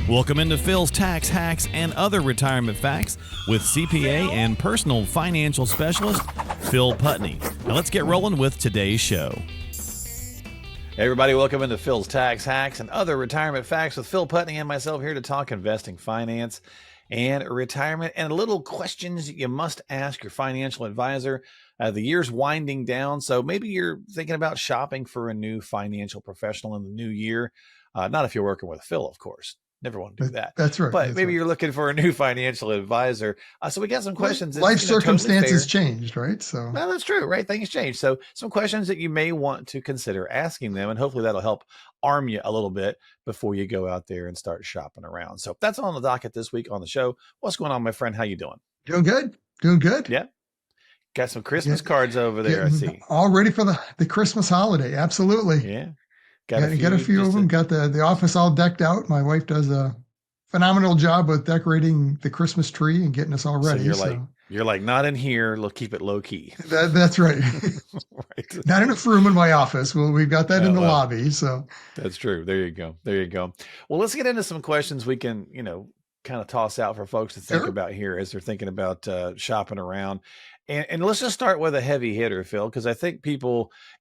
Welcome into Phil's Tax Hacks and Other Retirement Facts with CPA and personal financial specialist, Phil Putney. Now let's get rolling with today's show. Hey everybody, welcome into Phil's Tax Hacks and Other Retirement Facts with Phil Putney and myself here to talk investing, finance, and retirement, and little questions you must ask your financial advisor. The year's winding down, so maybe you're thinking about shopping for a new financial professional in the new year. Not if you're working with Phil, of course. Never want to do that. That's right. But maybe you're looking for a new financial advisor. So we got some questions. Life circumstances totally changed, right? So well, that's true, right? Things change. So some questions that you may want to consider asking them, and hopefully that'll help arm you a little bit before you go out there and start shopping around. So that's on the docket this week on the show. What's going on, my friend? How you doing? Doing good. Doing good. Yeah. Got some Christmas cards over there, I see. All ready for the Christmas holiday. Absolutely. Yeah. Got a few of them. Got the office all decked out. My wife does a phenomenal job with decorating the Christmas tree and getting us all ready. So you're like, not in here. Keep it low key. That's right. Right. Not in a room in my office. Well, we've got that in the lobby. So that's true. There you go. There you go. Well, let's get into some questions we can, kind of toss out for folks to think about here as they're thinking about shopping around. And let's just start with a heavy hitter, Phil, because I think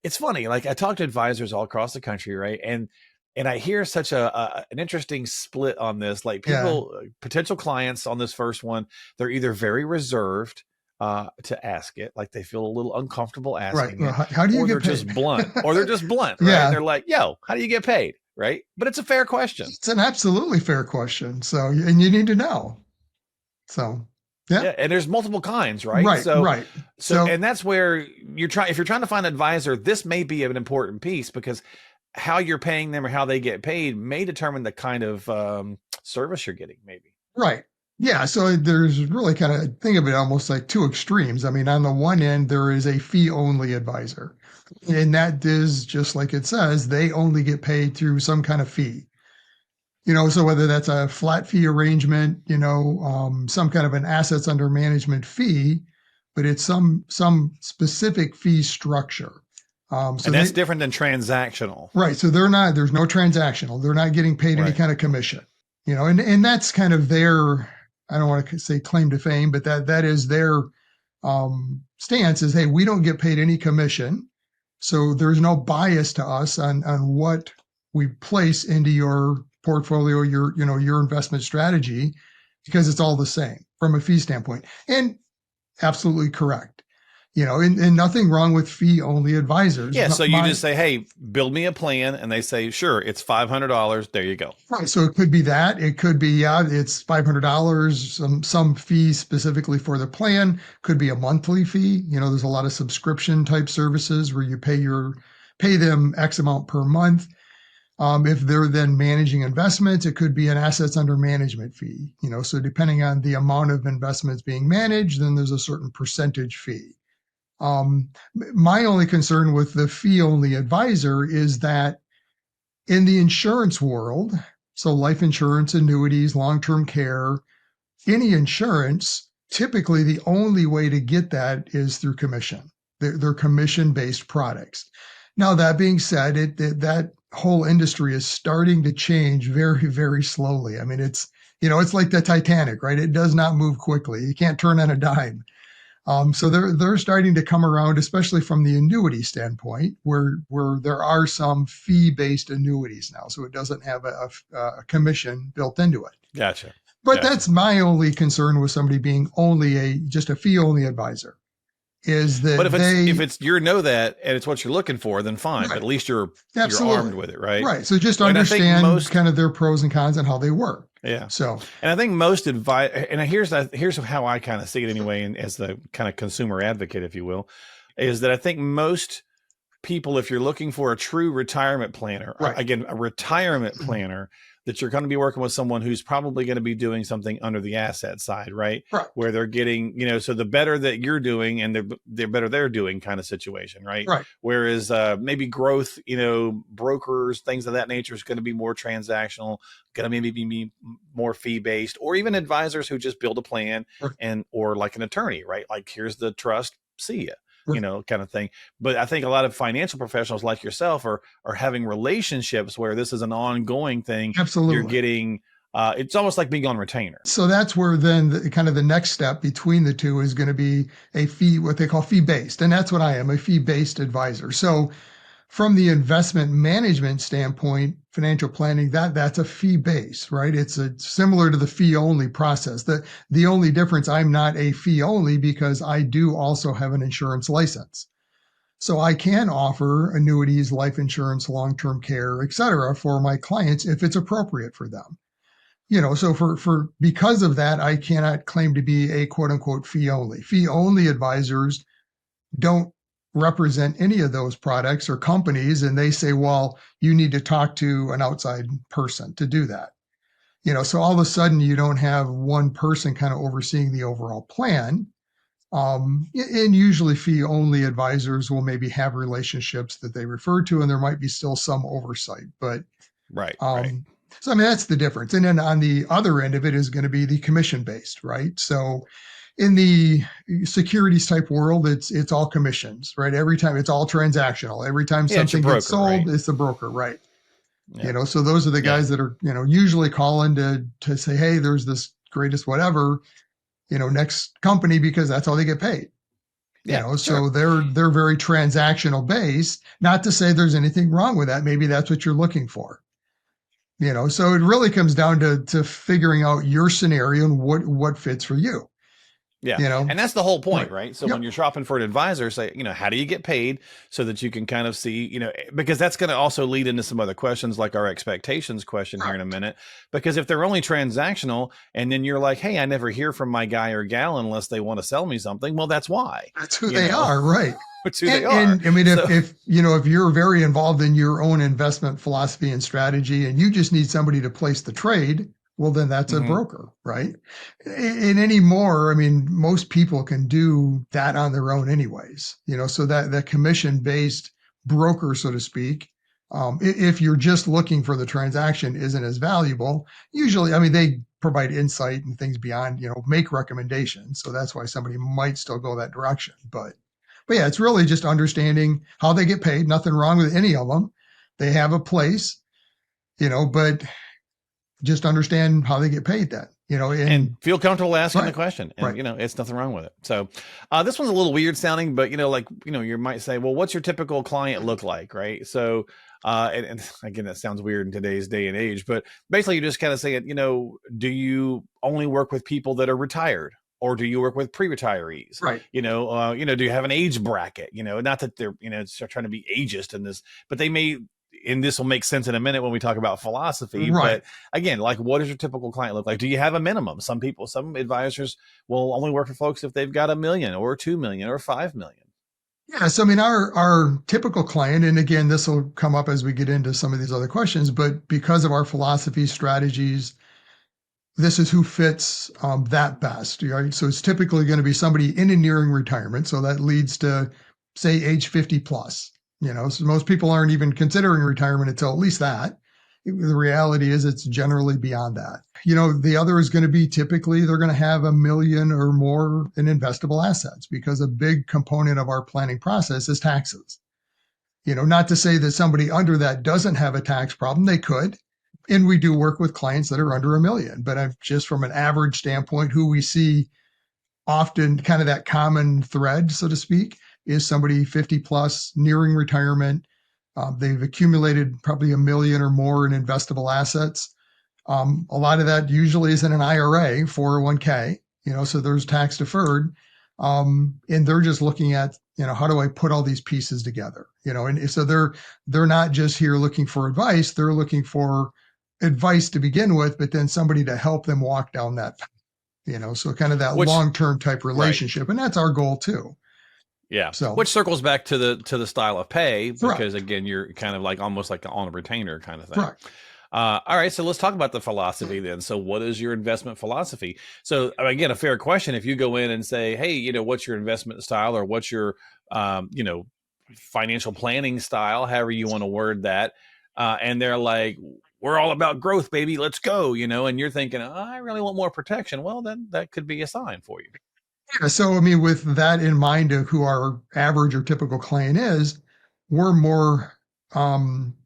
it's funny. Like I talk to advisors all across the country, right? And I hear such an interesting split on this. Like potential clients on this first one, they're either very reserved to ask it, like they feel a little uncomfortable asking it. How do you get paid? Just blunt, or they're just blunt, right? Yeah. And they're like, "Yo, how do you get paid?" Right? But it's a fair question. It's an absolutely fair question. So, and you need to know. So. Yeah, and there's multiple kinds, right? Right. So, and that's where if you're trying to find an advisor, this may be an important piece because how you're paying them or how they get paid may determine the kind of service you're getting, maybe. Right. Yeah. So there's really kind of think of it almost like two extremes. I mean, on the one end, there is a fee-only advisor, and that is just like it says, they only get paid through some kind of fee. So whether that's a flat fee arrangement, some kind of an assets under management fee, but it's some specific fee structure. And that's different than transactional. Right. So there's no transactional. They're not getting paid any kind of commission, and that's kind of their, I don't want to say claim to fame, but that is their stance is, hey, we don't get paid any commission. So there's no bias to us on what we place into your portfolio, your investment strategy, because it's all the same from a fee standpoint. And absolutely correct. And nothing wrong with fee only advisors. Yeah. So you just say, hey, build me a plan. And they say, sure, it's $500. There you go. Right. So it could be that. It could be, it's $500, some fee specifically for the plan. Could be a monthly fee. There's a lot of subscription type services where you pay them X amount per month. If they're then managing investments, it could be an assets under management fee. So depending on the amount of investments being managed, then there's a certain percentage fee. My only concern with the fee-only advisor is that in the insurance world, so life insurance, annuities, long-term care, any insurance, typically the only way to get that is through commission. They're commission-based products. Now, that being said, that whole industry is starting to change very, very slowly. I mean, it's like the Titanic, right? It does not move quickly. You can't turn on a dime. So they're starting to come around, especially from the annuity standpoint, where there are some fee-based annuities now. So it doesn't have a commission built into it. Gotcha. But that's my only concern with somebody being just a fee-only advisor. Is that if it's that and it's what you're looking for, then fine. Right. But at least you're armed with it, right? Right. So just understand kind of their pros and cons and how they work. Yeah. So, and I think most advice, and here's how I kind of see it anyway, and as the kind of consumer advocate, if you will, is that I think most people, if you're looking for a true retirement planner, again, a retirement planner, that you're going to be working with someone who's probably going to be doing something under the asset side, right? Where they're getting, so the better that you're doing and the better they're doing kind of situation, right? Whereas maybe growth, brokers, things of that nature is going to be more transactional, going to maybe be more fee-based, or even advisors who just build a plan or like an attorney, right? Like, here's the trust, see ya. Kind of thing. But I think a lot of financial professionals like yourself are having relationships where this is an ongoing thing. Absolutely. You're getting it's almost like being on retainer. So that's where then kind of the next step between the two is going to be a fee, what they call fee based. And that's what I am, a fee based advisor. So from the investment management standpoint, financial planning, that's a fee base, right? It's similar to the fee only process. The only difference, I'm not a fee only because I do also have an insurance license. So I can offer annuities, life insurance, long-term care, et cetera, for my clients if it's appropriate for them. So for because of that, I cannot claim to be a quote unquote fee only. Fee only advisors don't represent any of those products or companies, and they say, well, you need to talk to an outside person to do that. So all of a sudden you don't have one person kind of overseeing the overall plan. And usually fee only advisors will maybe have relationships that they refer to, and there might be still some oversight, but Right. so I mean that's the difference. And then on the other end of it is going to be the commission based, right? So in the securities type world, it's all commissions, right? Every time it's all transactional. Every time Yeah, it's your something gets broker, sold, right? it's the broker, right? Yeah. So those are the Yeah. guys that are, usually calling to say, hey, there's this greatest whatever, next company because that's how they get paid. Yeah. So Sure. they're very transactional based. Not to say there's anything wrong with that. Maybe that's what you're looking for. So it really comes down to figuring out your scenario and what fits for you. Yeah. And that's the whole point, Right. right? So when Yep. you're shopping for an advisor, say, how do you get paid so that you can kind of see, because that's going to also lead into some other questions like our expectations question here in a Right. minute. Because if they're only transactional and then you're like, hey, I never hear from my guy or gal unless they want to sell me something. Well, that's why, That's who they are, right? it's who they are. And I mean, So, if you're very involved in your own investment philosophy and strategy, and you just need somebody to place the trade, well, then that's a mhm, broker, right? And anymore, I mean, most people can do that on their own, anyways. So that commission based broker, so to speak, if you're just looking for the transaction, isn't as valuable. Usually, I mean, they provide insight and things beyond, make recommendations. So that's why somebody might still go that direction, but yeah, it's really just understanding how they get paid. Nothing wrong with any of them. They have a place, but just understand how they get paid that, and and feel comfortable asking the right, question, and right, it's nothing wrong with it. So this one's a little weird sounding, but you might say, well, what's your typical client look like, right? So and again, that sounds weird in today's day and age, but basically you just kind of say it, do you only work with people that are retired, or do you work with pre-retirees? right, Do you have an age bracket? Not that they're trying to be ageist in this, but they may. And this will make sense in a minute when we talk about philosophy. right. But again, like, what does your typical client look like? Do you have a minimum? Some advisors will only work for folks if they've got 1 million or 2 million or 5 million. Yeah. So I mean, our typical client, and again, this will come up as we get into some of these other questions, but because of our philosophy, strategies, this is who fits that best, right? So it's typically going to be somebody in and nearing retirement. So that leads to, say, age 50 plus. So most people aren't even considering retirement until at least that. The reality is it's generally beyond that. The other is going to be typically they're going to have 1 million or more in investable assets because a big component of our planning process is taxes. Not to say that somebody under that doesn't have a tax problem, they could. And we do work with clients that are under 1 million, but I've just from an average standpoint, who we see often kind of that common thread, so to speak, is somebody 50 plus nearing retirement. They've accumulated probably 1 million or more in investable assets. A lot of that usually is in an IRA, 401k, so there's tax deferred. And they're just looking at, how do I put all these pieces together? And so they're not just here looking for advice, they're looking for advice to begin with, but then somebody to help them walk down that path, so kind of that Which long-term type right. relationship. And that's our goal too. Yeah. So Which circles back to the style of pay, because correct, again, you're kind of like almost like on a retainer kind of thing. correct. All right, so let's talk about the philosophy then. So, what is your investment philosophy? So, again, a fair question. If you go in and say, "Hey, what's your investment style, or what's your, financial planning style, however you want to word that," and they're like, "We're all about growth, baby. Let's go," and you're thinking, oh, "I really want more protection." Well, then that could be a sign for you. Yeah, so I mean, with that in mind of who our average or typical client is, we're more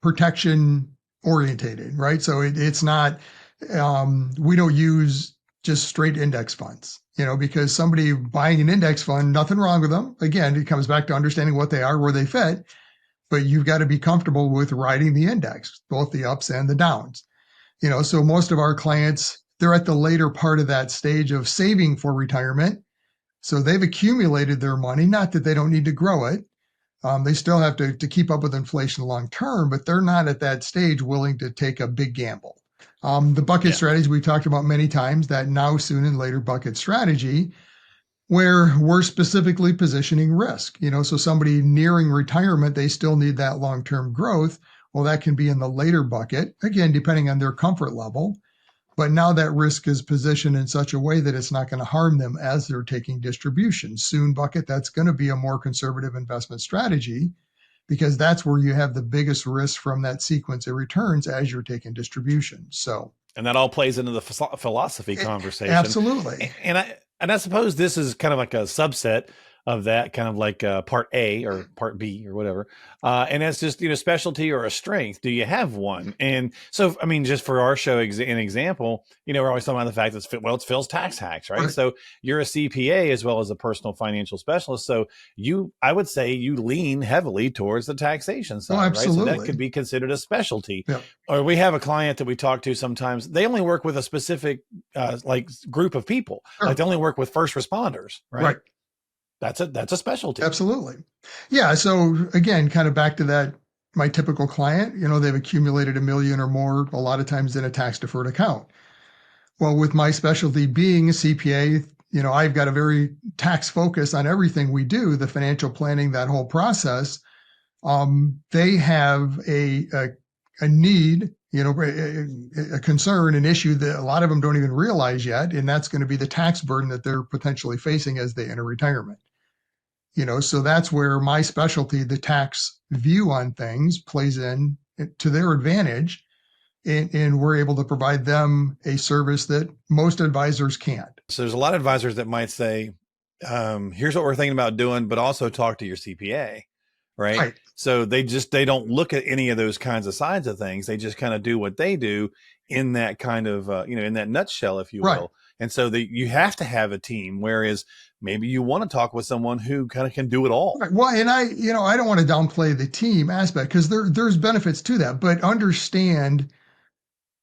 protection orientated, right? So it's not we don't use just straight index funds, because somebody buying an index fund, nothing wrong with them. Again, it comes back to understanding what they are, where they fit, but you've got to be comfortable with riding the index, both the ups and the downs. So most of our clients, they're at the later part of that stage of saving for retirement. So they've accumulated their money, not that they don't need to grow it. They still have to keep up with inflation long term, but they're not at that stage willing to take a big gamble. The bucket strategy we've talked about many times, that now, soon, and later bucket strategy, where we're specifically positioning risk. So somebody nearing retirement, they still need that long-term growth. Well, that can be in the later bucket, again, depending on their comfort level. But now that risk is positioned in such a way that it's not going to harm them as they're taking distributions. Soon bucket, that's going to be a more conservative investment strategy, because that's where you have the biggest risk from that sequence of returns as you're taking distributions. And that all plays into the philosophy conversation. Absolutely. And I suppose this is kind of like a subset of that, kind of like part A or part B or whatever. And that's just, specialty or a strength. Do you have one? And so, I mean, just for our show, an example, we're always talking about the fact that, it's Phil's tax hacks, right? So you're a CPA as well as a personal financial specialist. So I would say you lean heavily towards the taxation side, absolutely. right? So that could be considered a specialty. Yep. Or we have a client that we talk to sometimes, they only work with a specific group of people. Sure. Like they only work with first responders, right? That's a specialty. Absolutely. Yeah. So again, kind of back to that, my typical client, they've accumulated $1 million or more, a lot of times in a tax deferred account. Well, with my specialty being a CPA, I've got a very tax focus on everything we do, the financial planning, that whole process. They have a need, a concern, an issue that a lot of them don't even realize yet. And that's going to be the tax burden that they're potentially facing as they enter retirement. So that's where my specialty, the tax view on things, plays in to their advantage. And we're able to provide them a service that most advisors can't. So there's a lot of advisors that might say, here's what we're thinking about doing, but also talk to your CPA, right? So they don't look at any of those kinds of sides of things. They just kind of do what they do in that kind of, in that nutshell, if you will. Right. And so you have to have a team, whereas maybe you want to talk with someone who kind of can do it all. Right. Well, and I don't want to downplay the team aspect, because there's benefits to that, but understand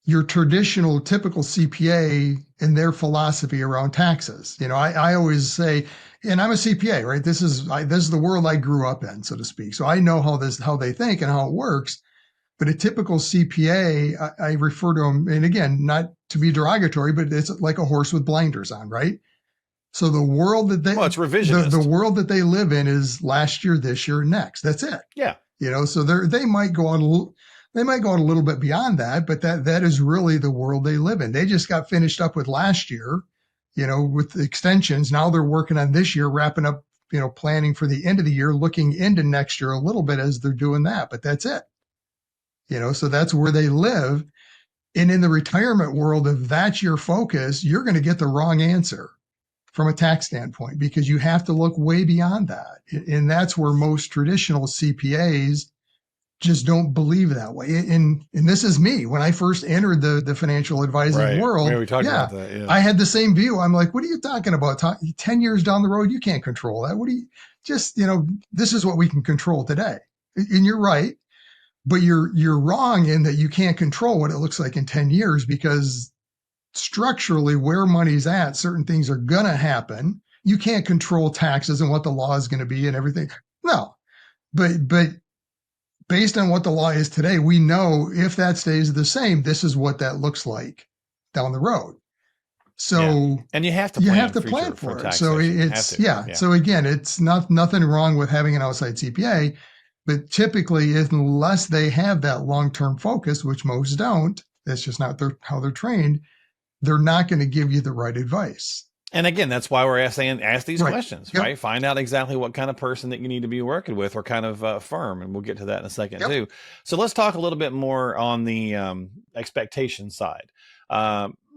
your traditional, typical CPA and their philosophy around taxes. I always say, and I'm a CPA, right? This is the world I grew up in, so to speak. So I know how they think and how it works. But a typical CPA, I refer to them, and again, not to be derogatory, but it's like a horse with blinders on, right? So the world that it's revisionist. The world that they live in is last year, this year, next. That's it. Yeah. So they might go on a little bit beyond that, but that is really the world they live in. They just got finished up with last year, with the extensions. Now they're working on this year, wrapping up, planning for the end of the year, looking into next year a little bit as they're doing that, but that's it. So that's where they live. And in the retirement world, if that's your focus, you're going to get the wrong answer from a tax standpoint, because you have to look way beyond that. And that's where most traditional CPAs just don't believe that way. And this is me. When I first entered the financial advising world, about that, yeah. I had the same view. I'm like, what are you talking about? 10 years down the road, you can't control that. This is what we can control today. And you're right. But you're wrong in that you can't control what it looks like in 10 years, because structurally where money's at, certain things are going to happen. You can't control taxes and what the law is going to be and everything. No, but based on what the law is today, we know if that stays the same, this is what that looks like down the road. So, and you have to plan for it. So So again, it's nothing wrong with having an outside CPA. But typically, unless they have that long-term focus, which most don't, that's just not how they're trained, they're not going to give you the right advice. And again, that's why we're ask these questions, right? Find out exactly what kind of person that you need to be working with, or kind of firm. And we'll get to that in a second too. So let's talk a little bit more on the expectation side.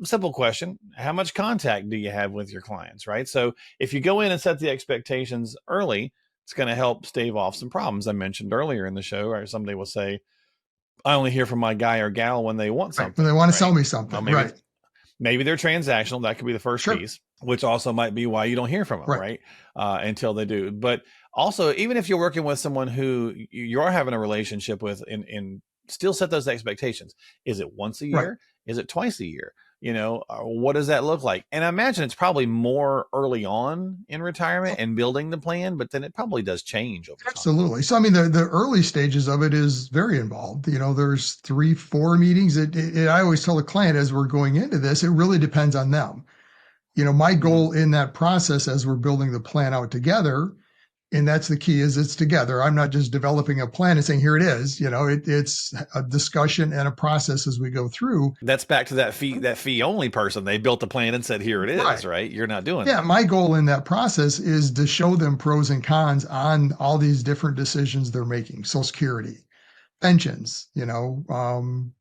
Simple question. How much contact do you have with your clients, right? So if you go in and set the expectations early, it's going to help stave off some problems I mentioned earlier in the show. Or somebody will say, I only hear from my guy or gal when they want Right. something. When they want to right? sell me Well, something. maybe Right. maybe they're transactional. That could be the first Sure. piece, which also might be why you don't hear from them, Right. right? Until they do. But also, even if you're working with someone who you are having a relationship with, in still set those expectations. Is it once a Right. year? Is it twice a year? What does that look like? And I imagine it's probably more early on in retirement and building the plan, but then it probably does change over time. Absolutely. So, I mean, the early stages of it is very involved. There's 3, 4 meetings. I always tell the client as we're going into this, it really depends on them. My goal in that process as we're building the plan out together, and that's the key, is it's together. I'm not just developing a plan and saying, here it is. It's a discussion and a process as we go through. That's back to that fee only person. They built the plan and said, here it is, right? You're not doing Yeah, that. my goal in that process is to show them pros and cons on all these different decisions they're making: Social Security, pensions,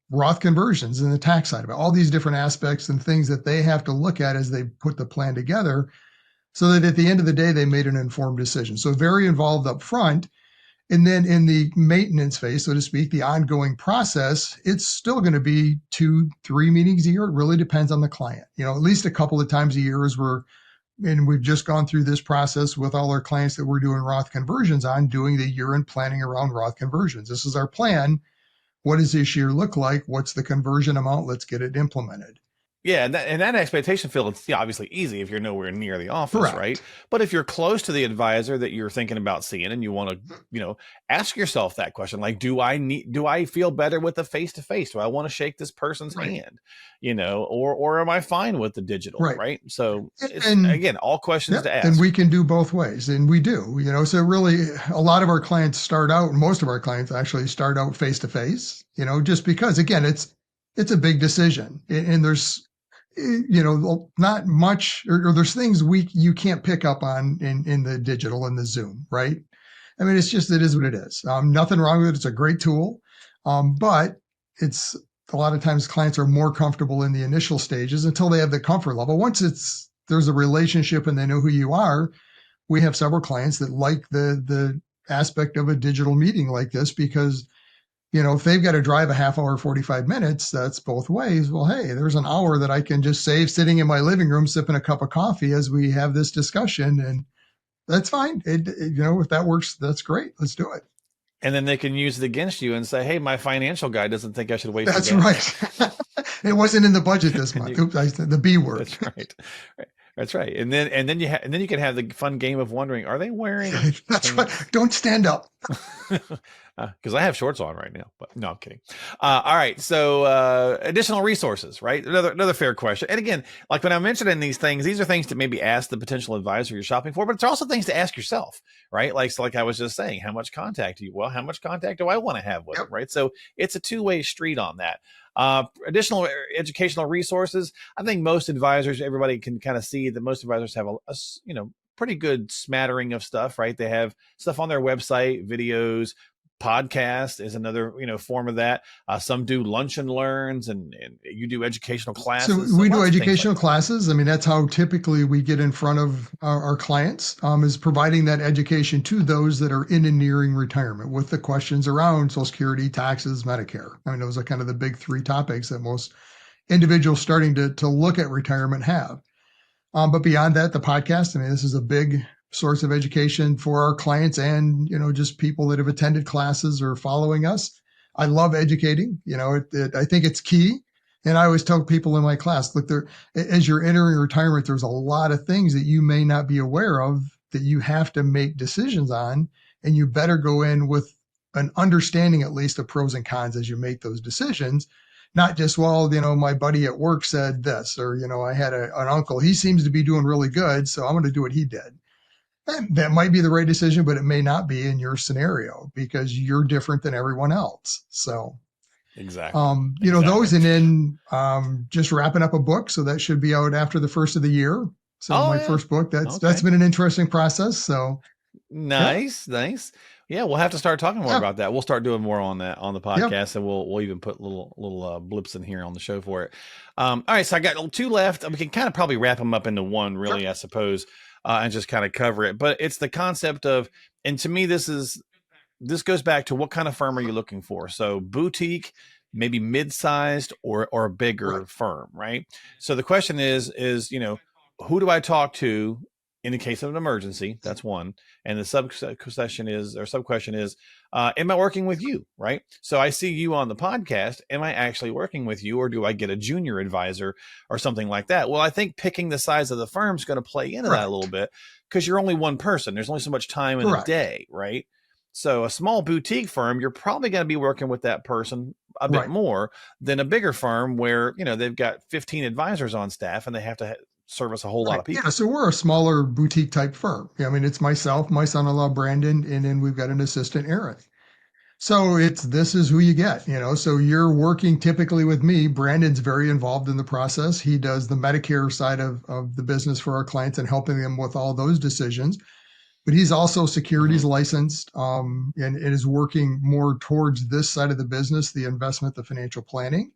Roth conversions, and the tax side of it, all these different aspects and things that they have to look at as they put the plan together, so that at the end of the day, they made an informed decision. So very involved up front. And then in the maintenance phase, so to speak, the ongoing process, it's still going to be 2, 3 meetings a year. It really depends on the client. At least a couple of times a year, and we've just gone through this process with all our clients that we're doing Roth conversions on, doing the year-end planning around Roth conversions. This is our plan. What does this year look like? What's the conversion amount? Let's get it implemented. Yeah, and that expectation field, it's obviously easy if you're nowhere near the office, Correct. right? But if you're close to the advisor that you're thinking about seeing, and you want to, ask yourself that question, like, do I feel better with the face-to-face? Do I want to shake this person's hand? Or am I fine with the digital, right? So again, all questions to ask. And we can do both ways, and we do. So really, a lot of our clients start out, most of our clients actually start out face-to-face. Just because, again, it's a big decision, and there's not much, or there's things you can't pick up on in the digital and the Zoom, right? I mean, it is what it is. Nothing wrong with it. It's a great tool. But it's a lot of times clients are more comfortable in the initial stages until they have the comfort level. Once there's a relationship and they know who you are, we have several clients that like the aspect of a digital meeting like this, because if they've got to drive a half hour, 45 minutes, that's both ways. Well, hey, there's an hour that I can just save sitting in my living room, sipping a cup of coffee as we have this discussion. And that's fine. If that works, that's great. Let's do it. And then they can use it against you and say, hey, my financial guy doesn't think I should waste. That's right. It wasn't in the budget this month. Oops, I said the B word. That's right. That's right. And then you can have the fun game of wondering, are they wearing? That's right. Don't stand up. Because I have shorts on right now, but no, I'm kidding. All right. So additional resources, right? Another fair question. And again, like when I'm mentioning these things, these are things to maybe ask the potential advisor you're shopping for, but it's also things to ask yourself, right? Like I was just saying, how much contact do you? Well, how much contact do I want to have with them, right? So it's a two-way street on that. Additional educational resources. I think most advisors, everybody can kind of see that most advisors have a pretty good smattering of stuff, right? They have stuff on their website, videos. Podcast is another form of that. Some do lunch and learns, and you do educational classes. So we do educational classes. I mean, that's how typically we get in front of our clients, is providing that education to those that are in and nearing retirement with the questions around Social Security, taxes, Medicare. I mean, those are kind of the big 3 topics that most individuals starting to look at retirement have. But beyond that, the podcast, I mean, this is a big source of education for our clients and, just people that have attended classes or following us. I love educating. I think it's key. And I always tell people in my class, look, as you're entering retirement, there's a lot of things that you may not be aware of that you have to make decisions on. And you better go in with an understanding, at least, of pros and cons as you make those decisions. Not just, well, my buddy at work said this, or, I had an uncle, he seems to be doing really good, so I'm going to do what he did. That might be the right decision, but it may not be in your scenario because you're different than everyone else. So exactly. Those, and then just wrapping up a book. So that should be out after the first of the year. So first book, that's been an interesting process. So nice. Yeah, we'll have to start talking more about that. We'll start doing more on that on the podcast, and we'll even put little blips in here on the show for it. All right, so I got 2 left. We can kind of probably wrap them up into one, really, I suppose. And just kind of cover it. But it's the concept of, and to me, this is this goes back to what kind of firm are you looking for? So boutique, maybe mid-sized or a bigger firm, right? So the question is, who do I talk to in the case of an emergency? That's one. And the sub-question is, am I working with you? Right. So I see you on the podcast. Am I actually working with you, or do I get a junior advisor or something like that? Well, I think picking the size of the firm is going to play into that a little bit, because you're only one person. There's only so much time in a day. Right. So a small boutique firm, you're probably going to be working with that person a bit more than a bigger firm where, they've got 15 advisors on staff and they have to service a whole lot of people. Yeah, so we're a smaller boutique type firm. I mean, it's myself, my son-in-law Brandon, and then we've got an assistant, Aaron. So this is who you get, so you're working typically with me. Brandon's very involved in the process. He does the Medicare side of the business for our clients and helping them with all those decisions. But he's also securities licensed, and is working more towards this side of the business, the investment, the financial planning.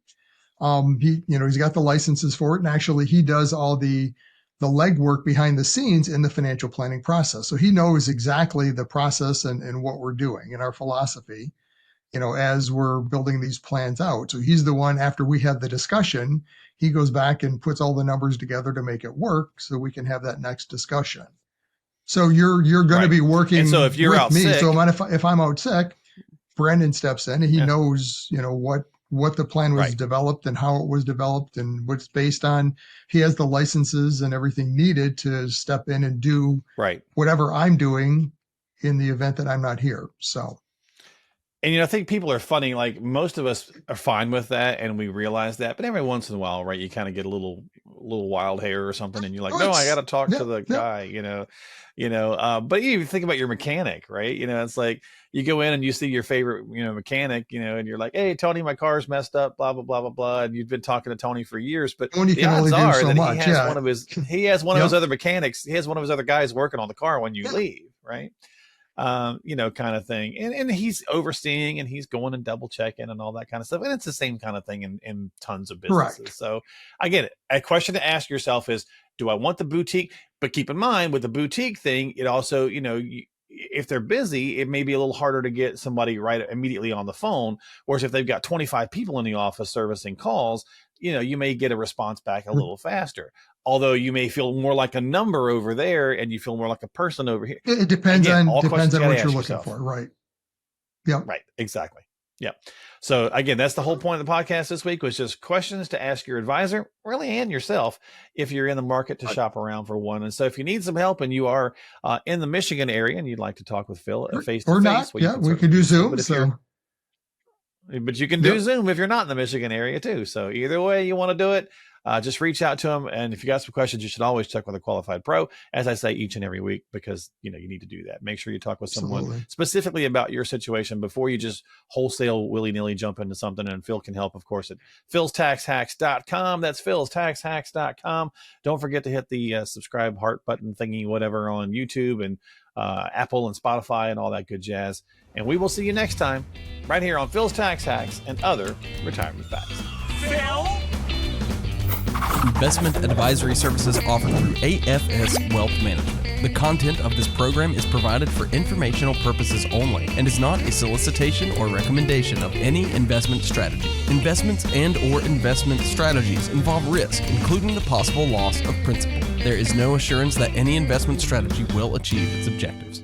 He's got the licenses for it, and actually he does all the legwork behind the scenes in the financial planning process. So he knows exactly the process and what we're doing and our philosophy, as we're building these plans out. So he's the one, after we have the discussion, he goes back and puts all the numbers together to make it work so we can have that next discussion. So you're going to be working. And so if you're out sick, so if I'm out sick, Brandon steps in and he knows, what the plan was developed and how it was developed and what's based on. He has the licenses and everything needed to step in and do whatever I'm doing in the event that I'm not here. So. And, I think people are funny. Like, most of us are fine with that, and we realize that. But every once in a while, right, you kind of get a little wild hair or something, and you're like, no, I got to talk to the guy, But you even think about your mechanic, right? It's like you go in and you see your favorite, mechanic, and you're like, hey, Tony, my car's messed up, blah, blah, blah, blah, blah. And you've been talking to Tony for years, but the odds are that he has one of his other mechanics. He has one of his other guys working on the car when you leave, right? Kind of thing. And he's overseeing and he's going and double checking and all that kind of stuff. And it's the same kind of thing in tons of businesses. So I get it. A question to ask yourself is, do I want the boutique? But keep in mind, with the boutique thing, it also, if they're busy, it may be a little harder to get somebody right immediately on the phone. Whereas if they've got 25 people in the office servicing calls, you may get a response back a little faster. Although you may feel more like a number over there and you feel more like a person over here. It depends on what you're looking for. Right. Yeah. Right. Exactly. Yeah. So again, that's the whole point of the podcast this week, was just questions to ask your advisor, really, and yourself, if you're in the market to shop around for one. And so if you need some help and you are in the Michigan area and you'd like to talk with Phil face to face, we can do Zoom. But you can do Zoom if you're not in the Michigan area too. So either way you want to do it, just reach out to him. And if you got some questions, you should always check with a qualified pro, as I say each and every week, because you need to do that. Make sure you talk with someone specifically about your situation before you just wholesale willy-nilly jump into something. And Phil can help, of course, at philstaxhacks.com. That's philstaxhacks.com. Don't forget to hit the subscribe heart button thingy, whatever, on YouTube and Apple and Spotify and all that good jazz. And we will see you next time right here on Phil's Tax Hacks and Other Retirement Facts. Phil? Investment advisory services offered through AFS Wealth Management. The content of this program is provided for informational purposes only and is not a solicitation or recommendation of any investment strategy. Investments and/or investment strategies involve risk, including the possible loss of principal. There is no assurance that any investment strategy will achieve its objectives.